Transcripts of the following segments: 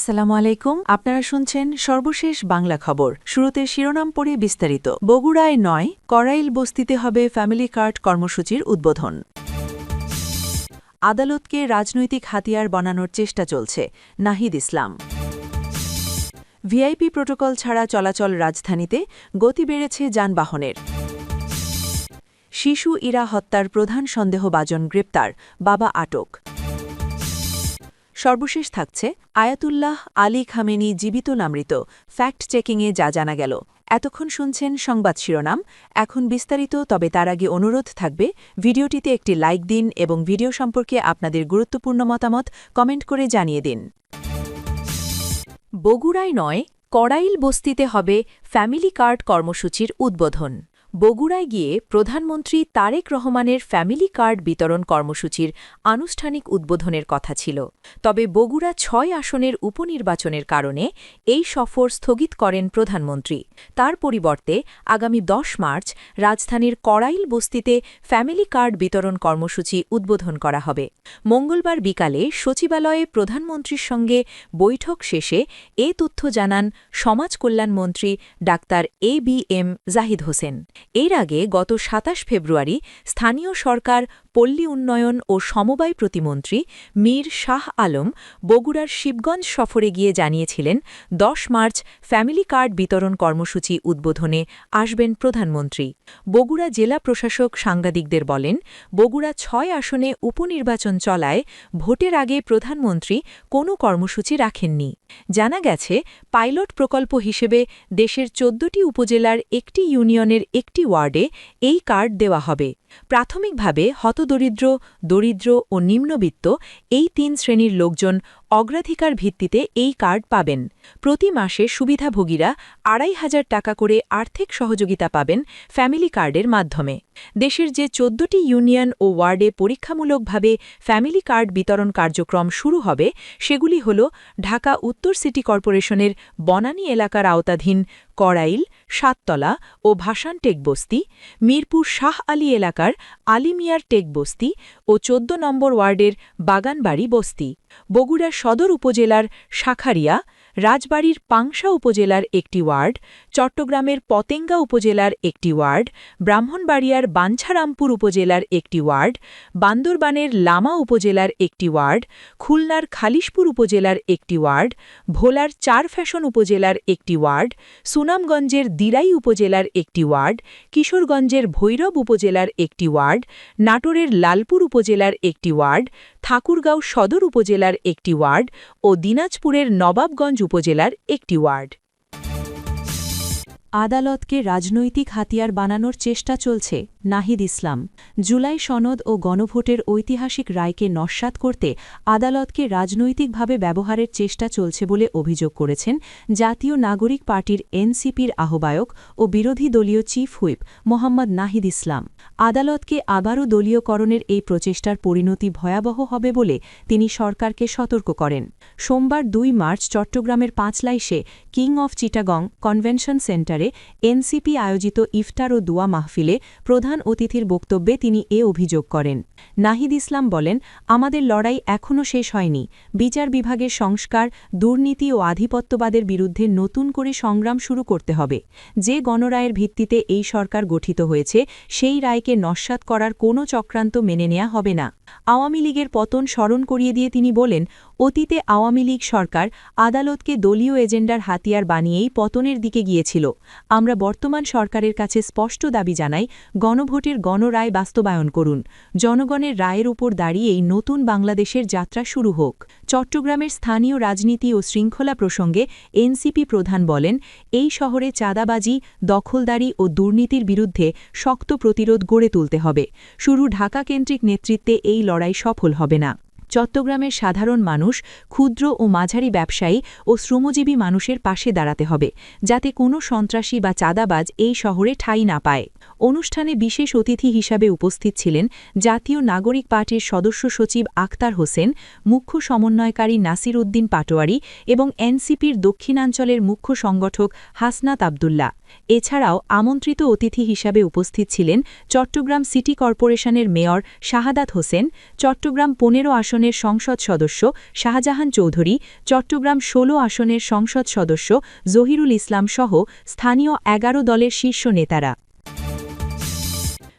আসসালামু আলাইকুম। আপনারা শুনছেন সর্বশেষ বাংলা খবর। শুরুতে শিরোনাম পড়ে বিস্তারিত। বগুড়ায় নয়, করাইল বস্তিতে হবে ফ্যামিলি কার্ড কর্মসূচির উদ্বোধন। আদালতকে রাজনৈতিক হাতিয়ার বানানোর চেষ্টা চলছে, নাহিদ ইসলাম। ভিআইপি প্রোটোকল ছাড়া চলাচল রাজধানীতে, গতি বেড়েছে যানবাহনের। শিশু ইরা হত্যার প্রধান সন্দেহভাজন গ্রেপ্তার, বাবা আটক। সর্বশেষ থাকছে আয়াতুল্লাহ আলী খামেনি জীবিত না মৃত, ফ্যাক্ট চেকিংয়ে যা জানা গেল। এতক্ষণ শুনছেন সংবাদ শিরোনাম, এখন বিস্তারিত। তবে তার আগে অনুরোধ থাকবে ভিডিওটিতে একটি লাইক দিন এবং ভিডিও সম্পর্কে আপনাদের গুরুত্বপূর্ণ মতামত কমেন্ট করে জানিয়ে দিন। বগুড়ায় নয়, করাইল বস্তিতে হবে ফ্যামিলি কার্ড কর্মসূচির উদ্বোধন। বগুড়ায় গিয়ে প্রধানমন্ত্রী তারেক রহমানের ফ্যামিলি কার্ড বিতরণ কর্মসূচির আনুষ্ঠানিক উদ্বোধনের কথা ছিল। তবে বগুড়া ৬ আসনের উপনির্বাচনের কারণে এই সফর স্থগিত করেন প্রধানমন্ত্রী। তার পরিবর্তে আগামী ১০ মার্চ রাজধানীর করাইল বস্তিতে ফ্যামিলি কার্ড বিতরণ কর্মসূচি উদ্বোধন করা হবে। মঙ্গলবার বিকালে সচিবালয়ে প্রধানমন্ত্রীর সঙ্গে বৈঠক শেষে এ তথ্য জানান সমাজ কল্যাণমন্ত্রী ডাক্তার এবিএম জাহিদ হোসেন। এর আগে গত ২৭ ফেব্রুয়ারি স্থানীয় সরকার, পল্লী উন্নয়ন ও সমবায় প্রতিমন্ত্রী মীর শাহ আলম বগুড়ার শিবগঞ্জ সফরে গিয়ে জানিয়েছিলেন ১০ মার্চ ফ্যামিলি কার্ড বিতরণ কর্মসূচি উদ্বোধনে আসবেন প্রধানমন্ত্রী। বগুড়া জেলা প্রশাসক সাংবাদিকদের বলেন, বগুড়া ৬ আসনে উপনির্বাচন চলায় ভোটের আগে প্রধানমন্ত্রী কোনো কর্মসূচি রাখেননি। জানা গেছে, পাইলট প্রকল্প হিসেবে দেশের ১৪টি উপজেলার একটি ইউনিয়নের একটি ওয়ার্ডে এই কার্ড দেওয়া হবে। প্রাথমিকভাবে হতদরিদ্র, দরিদ্র ও নিম্নবিত্ত এই ৩ শ্রেণীর লোকজন অগ্রাধিকার ভিত্তিতে এই কার্ড পাবেন। প্রতি মাসে সুবিধাভোগীরা ২৫০০ টাকা করে আর্থিক সহযোগিতা পাবেন ফ্যামিলি কার্ডের মাধ্যমে। দেশের যে ১৪টি ইউনিয়ন ও ওয়ার্ডে পরীক্ষামূলকভাবে ফ্যামিলি কার্ড বিতরণ কার্যক্রম শুরু হবে, সেগুলি হল ঢাকা উত্তর সিটি কর্পোরেশনের বনানী এলাকার আওতাধীন করাইল, সাততলা ও ভাসান টেকবস্তি, মিরপুর শাহ আলী এলাকার আলিমিয়ার টেকবস্তি ও ১৪ নম্বর ওয়ার্ডের বাগানবাড়ি বস্তি, বগুড়া সদর উপজেলার শাখারিয়া, রাজবাড়ীর পাংশা উপজেলার একটি ওয়ার্ড, চট্টগ্রামের পতেঙ্গা উপজেলার একটি ওয়ার্ড, ব্রাহ্মণবাড়িয়ার বাঞ্ছারামপুর উপজেলার একটি ওয়ার্ড, বান্দরবানের লামা উপজেলার একটি ওয়ার্ড, খুলনার খালিশপুর উপজেলার একটি ওয়ার্ড, ভোলার চারফ্যাশন উপজেলার একটি ওয়ার্ড, সুনামগঞ্জের দিরাই উপজেলার একটি ওয়ার্ড, কিশোরগঞ্জের ভৈরব উপজেলার একটি ওয়ার্ড, নাটোরের লালপুর উপজেলার একটি ওয়ার্ড, ঠাকুরগাঁও সদর উপজেলার একটি ওয়ার্ড ও দিনাজপুরের নবাবগঞ্জ উপজেলার একটি ওয়ার্ড। আদালতকে রাজনৈতিক হাতিয়ার বানানোর চেষ্টা চলছে, নাহিদ ইসলাম। জুলাই সনদ ও গণভোটের ঐতিহাসিক রায়কে নস্যাৎ করতে আদালতকে রাজনৈতিকভাবে ব্যবহারের চেষ্টা চলছে বলে অভিযোগ করেছেন জাতীয় নাগরিক পার্টির এনসিপির আহ্বায়ক ও বিরোধী দলীয় চিফ হুইপ মোহাম্মদ নাহিদ ইসলাম। আদালতকে আবারও দলীয়করণের এই প্রচেষ্টার পরিণতি ভয়াবহ হবে বলে তিনি সরকারকে সতর্ক করেন। সোমবার ২ মার্চ চট্টগ্রামের পাঁচলাইশে কিং অফ চিটাগং কনভেনশন সেন্টারে এনসিপি আয়োজিত ইফতার ও দোয়া মাহফিলে প্রধান অতিথির বক্তব্যে তিনি এ অভিযোগ করেন। নাহিদ ইসলাম বলেন, আমাদের লড়াই এখনও শেষ হয়নি। বিচার বিভাগের সংস্কার, দুর্নীতি ও আধিপত্যবাদের বিরুদ্ধে নতুন করে সংগ্রাম শুরু করতে হবে। যে গণরায়ের ভিত্তিতে এই সরকার গঠিত হয়েছে, সেই রায়কে নস্যাৎ করার কোনো চক্রান্ত মেনে নেওয়া হবে না। আওয়ামী লীগের পতন স্মরণ করিয়ে দিয়ে তিনি বলেন, অতীতে আওয়ামী লীগ সরকার আদালতকে দলীয় এজেন্ডার হাতিয়ার বানিয়েই পতনের দিকে গিয়েছিল। আমরা বর্তমান সরকারের কাছে স্পষ্ট দাবি জানাই, গণভোটের গণরায় বাস্তবায়ন করুন। জনগণের রায়ের উপর দাঁড়িয়েই নতুন বাংলাদেশের যাত্রা শুরু হোক। চট্টগ্রামের স্থানীয় রাজনীতি ও শৃঙ্খলা প্রসঙ্গে এনসিপি প্রধান বলেন, এই শহরে চাঁদাবাজি, দখলদারি ও দুর্নীতির বিরুদ্ধে শক্ত প্রতিরোধ গড়ে তুলতে হবে। শুধু ঢাকা-কেন্দ্রিক নেতৃত্বে এই লড়াই সফল হবে না। চট্টগ্রামের সাধারণ মানুষ, ক্ষুদ্র ও মাঝারি ব্যবসায়ী ও শ্রমজীবী মানুষের পাশে দাঁড়াতে হবে, যাতে কোনো সন্ত্রাসী বা চাঁদাবাজ এই শহরে ঠাঁই না পায়। অনুষ্ঠানে বিশেষ অতিথি হিসাবে উপস্থিত ছিলেন জাতীয় নাগরিক পার্টির সদস্য সচিব আখতার হোসেন, মুখ্য সমন্বয়কারী নাসির উদ্দিন পাটোয়ারি এবং এনসিপির দক্ষিণাঞ্চলের মুখ্য সংগঠক হাসনাত আবদুল্লাহ। এছাড়াও আমন্ত্রিত অতিথি হিসাবে উপস্থিত ছিলেন চট্টগ্রাম সিটি কর্পোরেশনের মেয়র শাহাদাত হোসেন, চট্টগ্রাম ১৫ আসনের সংসদ সদস্য শাহজাহান চৌধুরী, চট্টগ্রাম ১৬ আসনের সংসদ সদস্য জহিরুল ইসলাম সহ স্থানীয় ১১ দলের শীর্ষ নেতারা।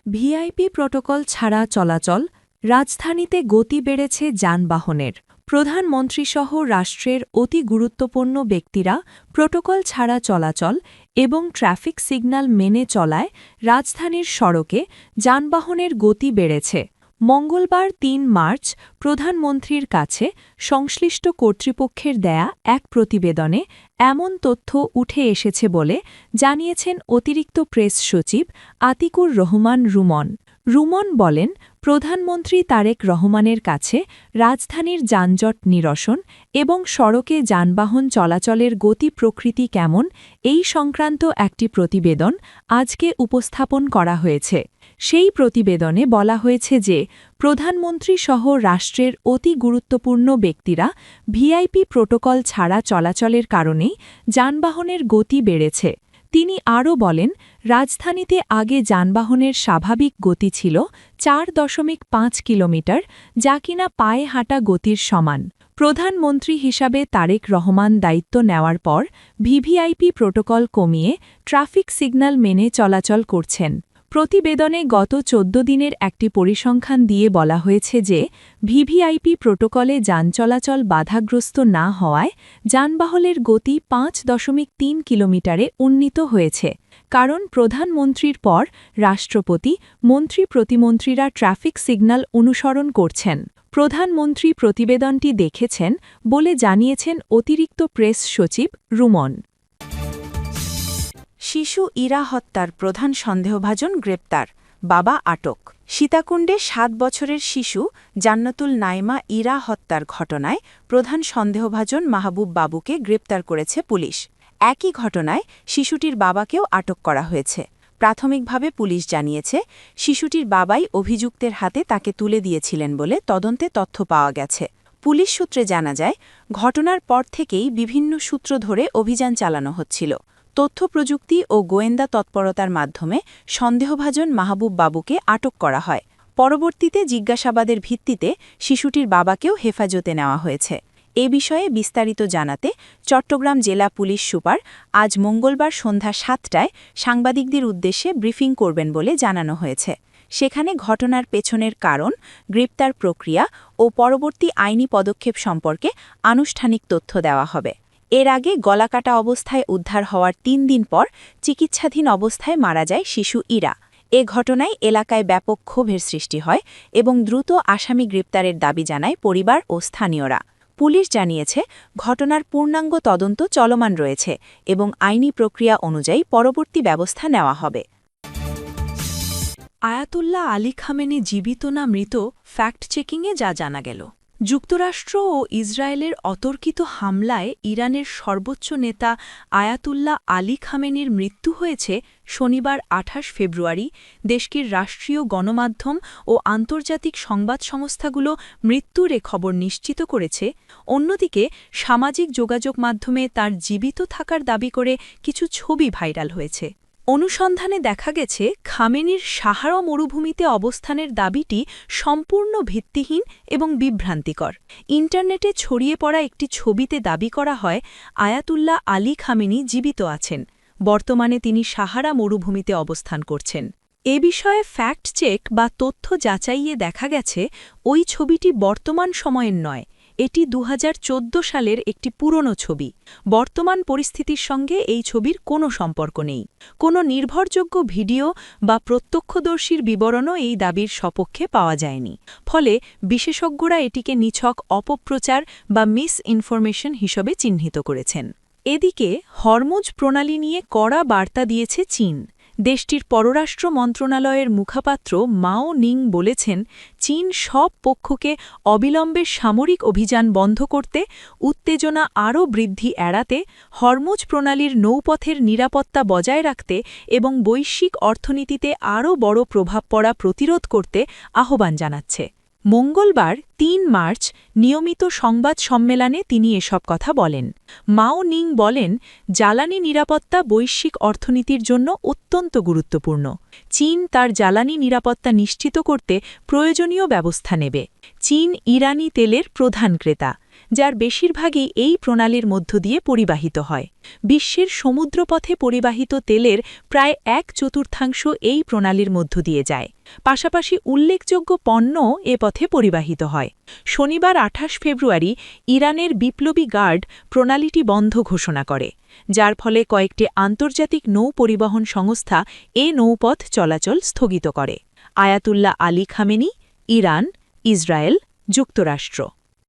ভিআইপি প্রটোকল ছাড়া চলাচল, রাজধানীতে গতি বেড়েছে যানবাহনের। প্রধানমন্ত্রীসহ রাষ্ট্রের অতি গুরুত্বপূর্ণ ব্যক্তিরা প্রটোকল ছাড়া চলাচল এবং ট্রাফিক সিগন্যাল মেনে চলায় রাজধানীর সড়কে যানবাহনের গতি বেড়েছে। মঙ্গলবার ৩ মার্চ প্রধানমন্ত্রীর কাছে সংশ্লিষ্ট কর্তৃপক্ষের দেয়া এক প্রতিবেদনে এমন তথ্য উঠে এসেছে বলে জানিয়েছেন অতিরিক্ত প্রেস সচিব আতিকুর রহমান রুমন। রুমন বলেন, প্রধানমন্ত্রী তারেক রহমানের কাছে রাজধানীর যানজট নিরসন এবং সড়কে যানবাহন চলাচলের গতি প্রকৃতি কেমন এই সংক্রান্ত একটি প্রতিবেদন আজকে উপস্থাপন করা হয়েছে। সেই প্রতিবেদনে বলা হয়েছে যে প্রধানমন্ত্রী সহ রাষ্ট্রের অতি গুরুত্বপূর্ণ ব্যক্তিরা ভিআইপি প্রটোকল ছাড়া চলাচলের কারণেই যানবাহনের গতি বেড়েছে। তিনি আরও বলেন, রাজধানীতে আগে যানবাহনের স্বাভাবিক গতি ছিল ৪.৫ কিলোমিটার, যা কিনা পায়ে হাঁটা গতির সমান। প্রধানমন্ত্রী হিসাবে তারেক রহমান দায়িত্ব নেওয়ার পর ভিভিআইপি প্রটোকল কমিয়ে ট্রাফিক সিগন্যাল মেনে চলাচল করছেন। প্রতিবেদনে গত ১৪ দিনের একটি পরিসংখ্যান দিয়ে বলা হয়েছে যে ভিভিআইপি প্রটোকলে যান চলাচল বাধাগ্রস্ত না হওয়ায় যানবাহনের গতি ৫.৩ কিলোমিটারে উন্নীত হয়েছে। কারণ প্রধানমন্ত্রীর পর রাষ্ট্রপতি, মন্ত্রী প্রতিমন্ত্রীরা ট্রাফিক সিগন্যাল অনুসরণ করছেন। প্রধানমন্ত্রী প্রতিবেদনটি দেখেছেন বলে জানিয়েছেন অতিরিক্ত প্রেস সচিব রুমন। শিশু ইরা হত্যার প্রধান সন্দেহভাজন গ্রেপ্তার, বাবা আটক। সীতাকুণ্ডে ৭ বছরের শিশু জান্নাতুল নাইমা ইরা হত্যার ঘটনায় প্রধান সন্দেহভাজন মাহবুব বাবুকে গ্রেপ্তার করেছে পুলিশ। একই ঘটনায় শিশুটির বাবাকেও আটক করা হয়েছে। প্রাথমিকভাবে পুলিশ জানিয়েছে, শিশুটির বাবাই অভিযুক্তের হাতে তাকে তুলে দিয়েছিলেন বলে তদন্তে তথ্য পাওয়া গেছে। পুলিশ সূত্রে জানা যায়, ঘটনার পর থেকেই বিভিন্ন সূত্র ধরে অভিযান চালানো হচ্ছিল। তথ্য প্রযুক্তি ও গোয়েন্দা তৎপরতার মাধ্যমে সন্দেহভাজন মাহবুব বাবুকে আটক করা হয়। পরবর্তীতে জিজ্ঞাসাবাদের ভিত্তিতে শিশুটির বাবাকেও হেফাজতে নেওয়া হয়েছে। এ বিষয়ে বিস্তারিত জানাতে চট্টগ্রাম জেলা পুলিশ সুপার আজ মঙ্গলবার সন্ধ্যা ৭টায় সাংবাদিকদের উদ্দেশ্যে ব্রিফিং করবেন বলে জানানো হয়েছে। সেখানে ঘটনার পেছনের কারণ, গ্রেপ্তার প্রক্রিয়া ও পরবর্তী আইনি পদক্ষেপ সম্পর্কে আনুষ্ঠানিক তথ্য দেওয়া হবে। এর আগে গলাকাটা অবস্থায় উদ্ধার হওয়ার ৩ দিন পর চিকিৎসাধীন অবস্থায় মারা যায় শিশু ইরা। এ ঘটনায় এলাকায় ব্যাপক ক্ষোভের সৃষ্টি হয় এবং দ্রুত আসামি গ্রেপ্তারের দাবি জানায় পরিবার ও স্থানীয়রা। পুলিশ জানিয়েছে, ঘটনার পূর্ণাঙ্গ তদন্ত চলমান রয়েছে এবং আইনি প্রক্রিয়া অনুযায়ী পরবর্তী ব্যবস্থা নেওয়া হবে। আয়াতুল্লাহ আলী খামেনি জীবিত না মৃত, ফ্যাক্ট চেকিংয়ে যা জানা গেল। যুক্তরাষ্ট্র ও ইসরায়েলের অতর্কিত হামলায় ইরানের সর্বোচ্চ নেতা আয়াতুল্লাহ আলী খামেনির মৃত্যু হয়েছে শনিবার ২৮ ফেব্রুয়ারি। দেশটির রাষ্ট্রীয় গণমাধ্যম ও আন্তর্জাতিক সংবাদ সংস্থাগুলো মৃত্যুর এ খবর নিশ্চিত করেছে। অন্যদিকে সামাজিক যোগাযোগ মাধ্যমে তার জীবিত থাকার দাবি করে কিছু ছবি ভাইরাল হয়েছে। অনুসন্ধানে দেখা গেছে, খামেনির সাহারা মরুভূমিতে অবস্থানের দাবিটি সম্পূর্ণ ভিত্তিহীন এবং বিভ্রান্তিকর। ইন্টারনেটে ছড়িয়ে পড়া একটি ছবিতে দাবি করা হয় আয়াতুল্লাহ আলী খামেনি জীবিত আছেন। বর্তমানে তিনি সাহারা মরুভূমিতে অবস্থান করছেন। এ বিষয়ে ফ্যাক্ট চেক বা তথ্য যাচাইয়ে দেখা গেছে, ওই ছবিটি বর্তমান সময়ের নয়। এটি ২০১৪ সালের একটি পুরনো ছবি। বর্তমান পরিস্থিতির সঙ্গে এই ছবির কোনো সম্পর্ক নেই। কোনো নির্ভরযোগ্য ভিডিও বা প্রত্যক্ষদর্শীর বিবরণও এই দাবির সপক্ষে পাওয়া যায়নি। ফলে বিশেষজ্ঞরা এটিকে নিছক অপপ্রচার বা মিস ইনফরমেশন হিসেবে চিহ্নিত করেছেন। এদিকে হরমুজ প্রণালী নিয়ে কড়া বার্তা দিয়েছে চীন। দেশটির পররাষ্ট্র মন্ত্রণালয়ের মুখপাত্র মাও নিং বলেছেন, চীন সব পক্ষকে অবিলম্বে সামরিক অভিযান বন্ধ করতে, উত্তেজনা আরও বৃদ্ধি এড়াতে, হরমুজ প্রণালীর নৌপথের নিরাপত্তা বজায় রাখতে এবং বৈশ্বিক অর্থনীতিতে আরও বড় প্রভাব পড়া প্রতিরোধ করতে আহ্বান জানাচ্ছে। মঙ্গলবার ৩ মার্চ নিয়মিত সংবাদ সম্মেলনে তিনি এসব কথা বলেন। মাও নিং বলেন, জ্বালানি নিরাপত্তা বৈশ্বিক অর্থনীতির জন্য অত্যন্ত গুরুত্বপূর্ণ। চীন তার জ্বালানি নিরাপত্তা নিশ্চিত করতে প্রয়োজনীয় ব্যবস্থা নেবে। চীন ইরানি তেলের প্রধান ক্রেতা, যার বেশিরভাগই এই প্রণালীর মধ্য দিয়ে পরিবাহিত হয়। বিশ্বের সমুদ্রপথে পরিবাহিত তেলের প্রায় ১/৪ এই প্রণালীর মধ্য দিয়ে যায়। পাশাপাশি উল্লেখযোগ্য পণ্যও এ পথে পরিবাহিত হয়। শনিবার ২৮ ফেব্রুয়ারি ইরানের বিপ্লবী গার্ড প্রণালীটি বন্ধ ঘোষণা করে, যার ফলে কয়েকটি আন্তর্জাতিক নৌ পরিবহন সংস্থা এ নৌপথ চলাচল স্থগিত করে। Ayatollah Ali Khamenei, Iran, Israel, যুক্তরাষ্ট্র।